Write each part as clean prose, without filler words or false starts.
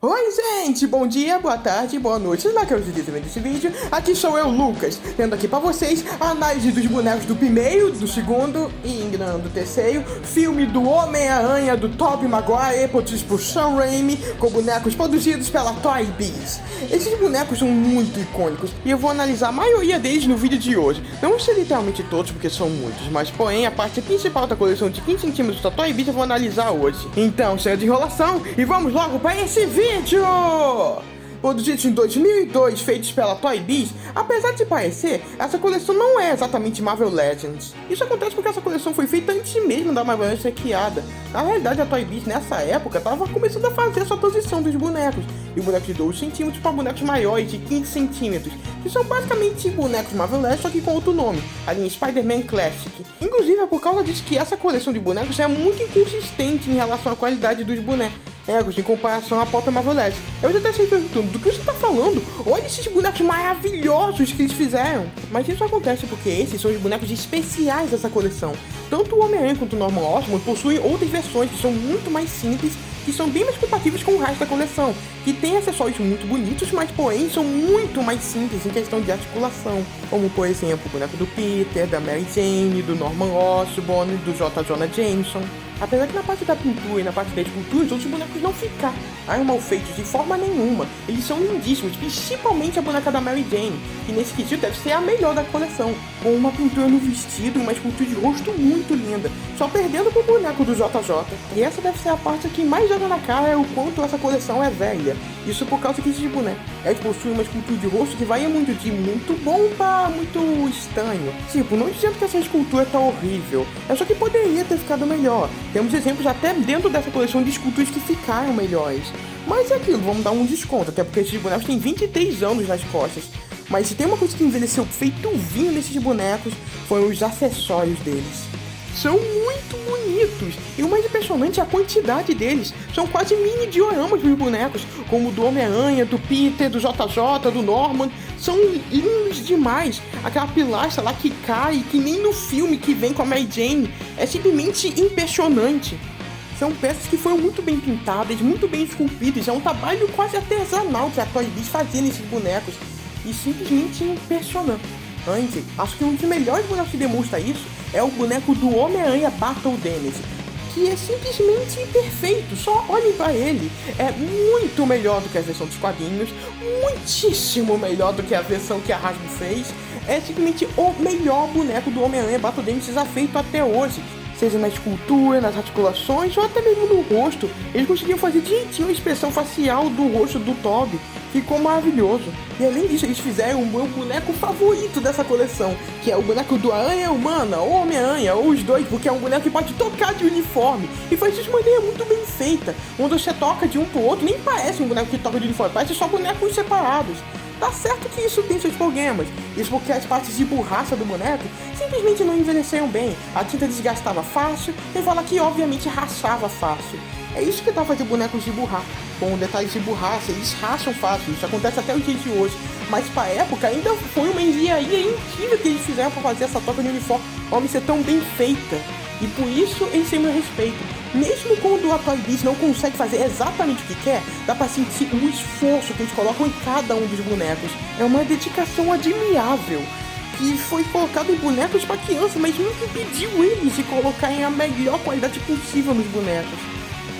Oi gente, bom dia, boa tarde, boa noite, lá que eu estou vendo esse vídeo. Aqui sou eu, Lucas, tendo aqui pra vocês a análise dos bonecos do primeiro, do segundo e enganando do terceiro filme do Homem-Aranha do Tobey Maguire, produzido por Sam Raimi, com bonecos produzidos pela Toy Biz. Esses bonecos são muito icônicos e eu vou analisar a maioria deles no vídeo de hoje. Não vou ser literalmente todos porque são muitos, mas porém a parte principal da coleção de 15 centímetros da Toy Biz eu vou analisar hoje. Então, chega de enrolação e vamos logo para esse vídeo! Produzidos em 2002, feitos pela Toy Biz, apesar de parecer, essa coleção não é exatamente Marvel Legends. Isso acontece porque essa coleção foi feita antes mesmo da Marvel Legends ser criada. Na realidade, a Toy Biz nessa época estava começando a fazer essa transição dos bonecos, de bonecos de 12 centímetros para bonecos maiores de 15 centímetros, que são basicamente bonecos Marvel Legends, só que com outro nome, a linha Spider-Man Classic. Inclusive, é por causa disso que essa coleção de bonecos é muito inconsistente em relação à qualidade dos bonecos em comparação à própria Marvel Legends. Eu já até sei perguntando, do que você tá falando? Olha esses bonecos maravilhosos que eles fizeram. Mas isso acontece porque esses são os bonecos especiais dessa coleção. Tanto o Homem-Aranha quanto o Norman Osborn possuem outras versões que são muito mais simples, que são bem mais compatíveis com o resto da coleção, que tem acessórios muito bonitos, mas porém são muito mais simples em questão de articulação, como por exemplo o boneco do Peter, da Mary Jane, do Norman Osborn, do J. Jonah Jameson. Apesar que na parte da pintura e na parte da escultura, os outros bonecos não ficaram mal feitos de forma nenhuma. Eles são lindíssimos, principalmente a boneca da Mary Jane, que nesse quesito deve ser a melhor da coleção, com uma pintura no vestido e uma escultura de rosto muito linda, só perdendo pro boneco do JJ. E essa deve ser a parte que mais joga na cara é o quanto essa coleção é velha. Isso por causa que esse boneco possui uma escultura de rosto que vai muito de muito bom pra muito estranho. Tipo, não dizendo que essa escultura tá horrível, é só que poderia ter ficado melhor. Temos exemplos até dentro dessa coleção de esculturas que ficaram melhores. Mas é aquilo, vamos dar um desconto, até porque esses bonecos têm 23 anos nas costas. Mas se tem uma coisa que envelheceu feito vinho nesses bonecos, foram os acessórios deles. São muito bonitos, e o mais impressionante é a quantidade deles. São quase mini dioramas dos bonecos, como o do Homem-Aranha, do Peter, do JJ, do Norman. São lindos demais. Aquela pilastra lá que cai, que nem no filme que vem com a Mary Jane, é simplesmente impressionante. São peças que foram muito bem pintadas, muito bem esculpidas. É um trabalho quase artesanal que a Toy Biz fazia nesses bonecos, e simplesmente impressionante. Acho que um dos melhores bonecos que demonstra isso é o boneco do Homem-Aranha Battle Damage, que é simplesmente perfeito, só olhem pra ele. É muito melhor do que a versão dos quadrinhos, muitíssimo melhor do que a versão que a Hasbro fez. É simplesmente o melhor boneco do Homem-Aranha Battle Damage já feito até hoje. Seja na escultura, nas articulações ou até mesmo no rosto. Eles conseguiram fazer direitinho a expressão facial do rosto do Tobey. Ficou maravilhoso. E além disso, eles fizeram o meu boneco favorito dessa coleção, que é o boneco do Aranha Humana, ou Homem-Aranha, ou os dois, porque é um boneco que pode tocar de uniforme. E faz isso de maneira muito bem feita. Quando você toca de um pro outro, nem parece um boneco que toca de uniforme, parece só bonecos separados. Tá certo que isso tem seus problemas, isso porque as partes de borracha do boneco simplesmente não envelheceram bem, a tinta desgastava fácil, e fala que obviamente rachava fácil. É isso que dá pra fazer bonecos de borracha, com detalhes de borracha, eles racham fácil, isso acontece até o dia de hoje, mas pra época ainda foi uma engenharia incrível que eles fizeram pra fazer essa troca de uniforme ser tão bem feita, e por isso eles têm meu respeito. Mesmo quando a Toy Biz não consegue fazer exatamente o que quer, dá pra sentir o esforço que eles colocam em cada um dos bonecos. É uma dedicação admirável, que foi colocado em bonecos pra criança, mas nunca impediu eles de colocarem a melhor qualidade possível nos bonecos.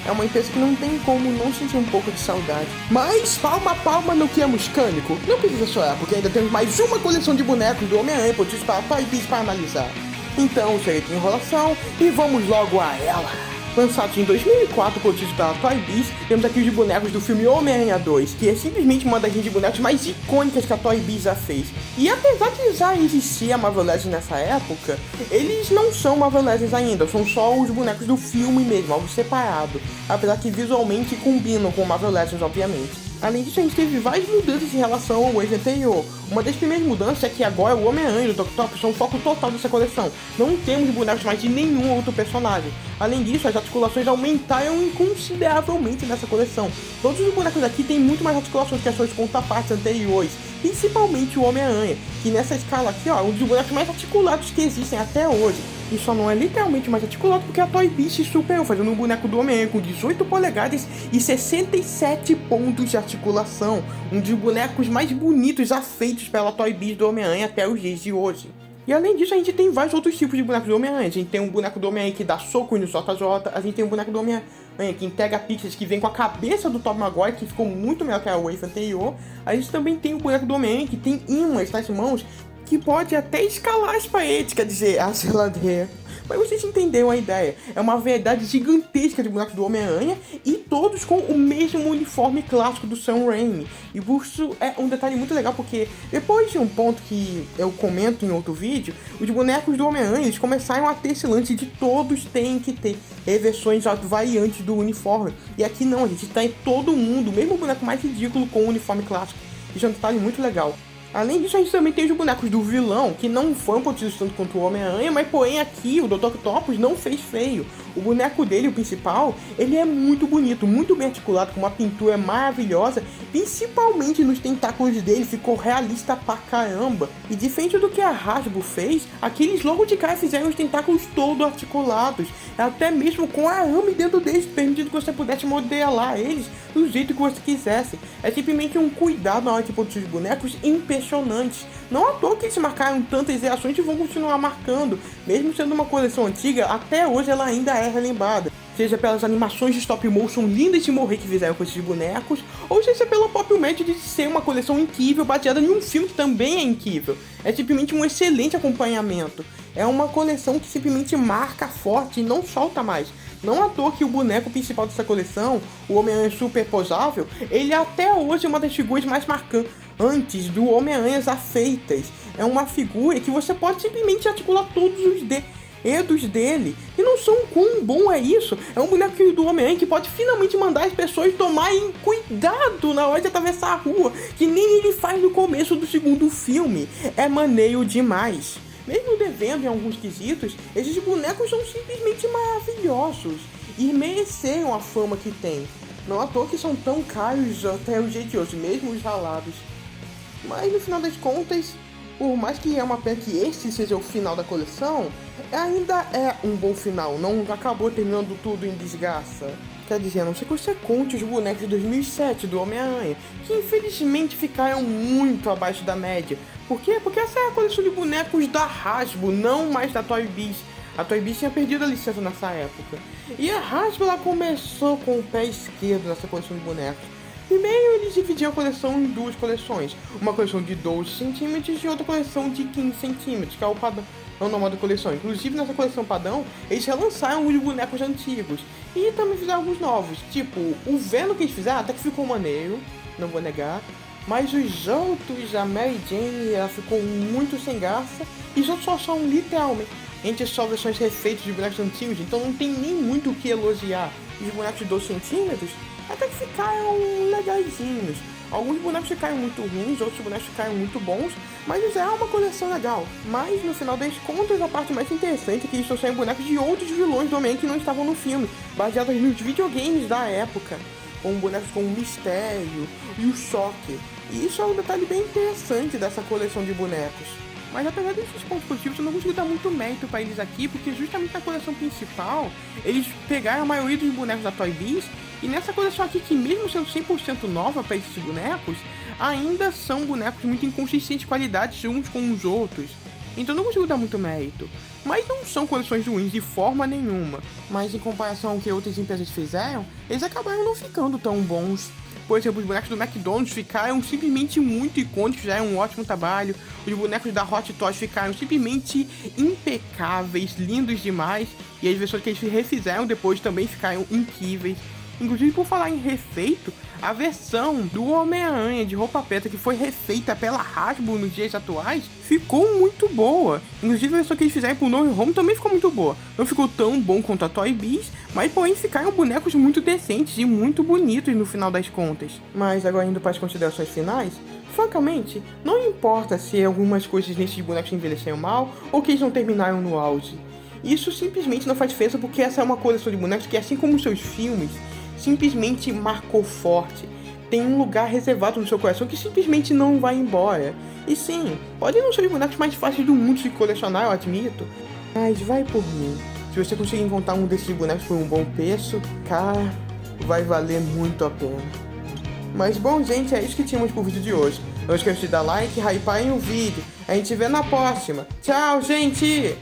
É uma empresa que não tem como não sentir um pouco de saudade. Mas palma no que é mecânico. Não precisa chorar, porque ainda temos mais uma coleção de bonecos do Homem-Aranha produzidos para a Toy Biz para analisar. Então chega de enrolação e vamos logo a ela. Lançados em 2004, produzidos pela Toy Biz, temos aqui os bonecos do filme Homem-Aranha 2, que é simplesmente uma das linhas de bonecos mais icônicas que a Toy Biz já fez. E apesar de já existir a Marvel Legends nessa época, eles não são Marvel Legends ainda, são só os bonecos do filme mesmo, algo separado. Apesar que visualmente combinam com Marvel Legends, obviamente. Além disso, a gente teve várias mudanças em relação ao wave anterior. Uma das primeiras mudanças é que agora o Homem-Aranha e o Dr. Octopus são o foco total dessa coleção. Não temos bonecos mais de nenhum outro personagem. Além disso, as articulações aumentaram consideravelmente nessa coleção. Todos os bonecos aqui têm muito mais articulações que as suas contrapartes anteriores, principalmente o Homem-Aranha, que nessa escala aqui, ó, é um dos bonecos mais articulados que existem até hoje. E só não é literalmente mais articulado porque a Toy Biz se superou, fazendo um boneco do Homem-Aranha com 18 polegadas e 67 pontos de articulação. Um dos bonecos mais bonitos já feitos pela Toy Biz do Homem-Aranha até os dias de hoje. E além disso, a gente tem vários outros tipos de bonecos do Homem-Aranha. A gente tem um boneco do Homem-Aranha que dá soco no JJ. A gente tem um boneco do Homem-Aranha que entrega pizzas, que vem com a cabeça do Tobey Maguire, que ficou muito melhor que a wave anterior. A gente também tem o boneco do Homem-Aranha que tem ímãs nas mãos, que pode até escalar as paredes, quer dizer, a geladeira. Mas vocês entenderam a ideia. É uma variedade gigantesca de bonecos do Homem-Aranha e todos com o mesmo uniforme clássico do Sam Raimi. E isso é um detalhe muito legal porque depois de um ponto que eu comento em outro vídeo, os bonecos do Homem-Aranha eles começaram a ter esse lance de todos têm que ter versões variantes do uniforme. E aqui não, a gente tem todo mundo, mesmo o boneco mais ridículo com o uniforme clássico. Isso é um detalhe muito legal. Além disso, a gente também tem os bonecos do vilão, que não foram produzidos tanto quanto o Homem-Aranha, mas porém aqui o Dr. Octopus não fez feio. O boneco dele, o principal, ele é muito bonito, muito bem articulado, com uma pintura maravilhosa, principalmente nos tentáculos dele, ficou realista pra caramba. E diferente do que a Hasbro fez, aqui eles logo de cara fizeram os tentáculos todos articulados, até mesmo com arame dentro deles, permitindo que você pudesse modelar eles do jeito que você quisesse. É simplesmente um cuidado na hora de produzir os bonecos impressionantes. Não à toa que eles marcaram tantas reações e vão continuar marcando. Mesmo sendo uma coleção antiga, até hoje ela ainda é relembrada. Seja pelas animações de stop motion lindas de morrer que fizeram com esses bonecos, ou seja pelo próprio mérito de ser uma coleção incrível baseada em um filme que também é incrível. É simplesmente um excelente acompanhamento. É uma coleção que simplesmente marca forte e não solta mais. Não à toa que o boneco principal dessa coleção, o Homem-Aranha Superposável, ele até hoje é uma das figuras mais marcantes do Homem-Aranha já feitas. É uma figura que você pode simplesmente articular todos os dedos dele. E não são quão bom é isso. É um boneco do Homem-Aranha que pode finalmente mandar as pessoas tomarem cuidado na hora de atravessar a rua, que nem ele faz no começo do segundo filme. É maneiro demais. Mesmo devendo em alguns quesitos, esses bonecos são simplesmente maravilhosos e mereceram a fama que têm. Não à toa que são tão caros até os dias de hoje, mesmo os ralados. Mas no final das contas, por mais que é uma pena que esse seja o final da coleção, ainda é um bom final, não acabou terminando tudo em desgraça. Quer dizer, a não ser que você conte os bonecos de 2007 do Homem-Aranha, que infelizmente ficaram muito abaixo da média. Por quê? Porque essa é a coleção de bonecos da Hasbro, não mais da Toy Biz. A Toy Biz tinha perdido a licença nessa época. E a Hasbro ela começou com o pé esquerdo nessa coleção de bonecos. Primeiro eles dividiam a coleção em duas coleções. Uma coleção de 12 centímetros e outra coleção de 15 centímetros, que é o padrão normal da coleção. Inclusive nessa coleção padrão, eles relançaram os bonecos antigos. E também fizeram alguns novos. Tipo, o Venom que eles fizeram até que ficou maneiro, não vou negar. Mas os outros, a Mary Jane, ela ficou muito sem graça. E os outros só são literalmente só versões refeitas de bonecos antigos, então não tem nem muito o que elogiar. Os bonecos de 12 centímetros até que ficaram legaisinhos. Alguns bonecos ficaram muito ruins, outros bonecos ficaram muito bons, mas é uma coleção legal. Mas no final das contas, a parte mais interessante é que eles trouxeram bonecos de outros vilões do Homem-Aranha que não estavam no filme, baseados nos videogames da época, com bonecos como o Mistério e o Shocker. E isso é um detalhe bem interessante dessa coleção de bonecos. Mas apesar desses pontos positivos, eu não consigo dar muito mérito para eles aqui, porque justamente na coleção principal, eles pegaram a maioria dos bonecos da Toy Biz, e nessa coleção aqui, que mesmo sendo 100% nova para esses bonecos, ainda são bonecos muito inconsistentes de qualidade uns com os outros. Então não consigo dar muito mérito. Mas não são coleções ruins de forma nenhuma. Mas em comparação ao que outras empresas fizeram, eles acabaram não ficando tão bons. Por exemplo, os bonecos do McDonald's ficaram simplesmente muito icônicos, fizeram um ótimo trabalho. Os bonecos da Hot Toys ficaram simplesmente impecáveis, lindos demais. E as versões que eles refizeram depois também ficaram incríveis. Inclusive, por falar em refeito, a versão do Homem-Aranha de roupa preta que foi refeita pela Hasbro nos dias atuais ficou muito boa. Inclusive, a versão que eles fizeram pro No Way Home também ficou muito boa. Não ficou tão bom quanto a Toy Biz, mas porém ficaram bonecos muito decentes e muito bonitos no final das contas. Mas agora indo para as considerações finais, francamente, não importa se algumas coisas nesses bonecos envelheceram mal ou que eles não terminaram no auge. Isso simplesmente não faz diferença porque essa é uma coleção de bonecos que, assim como os seus filmes, simplesmente marcou forte. Tem um lugar reservado no seu coração que simplesmente não vai embora. E sim, podem não ser os bonecos mais fáceis do mundo de colecionar, eu admito, Mas vai por mim. Se você conseguir encontrar um desses bonecos por um bom preço, cara, vai valer muito a pena. Mas bom, gente, é isso que tínhamos pro vídeo de hoje. Não esqueça de dar like e hypar em o vídeo. A gente se vê na próxima. Tchau, gente!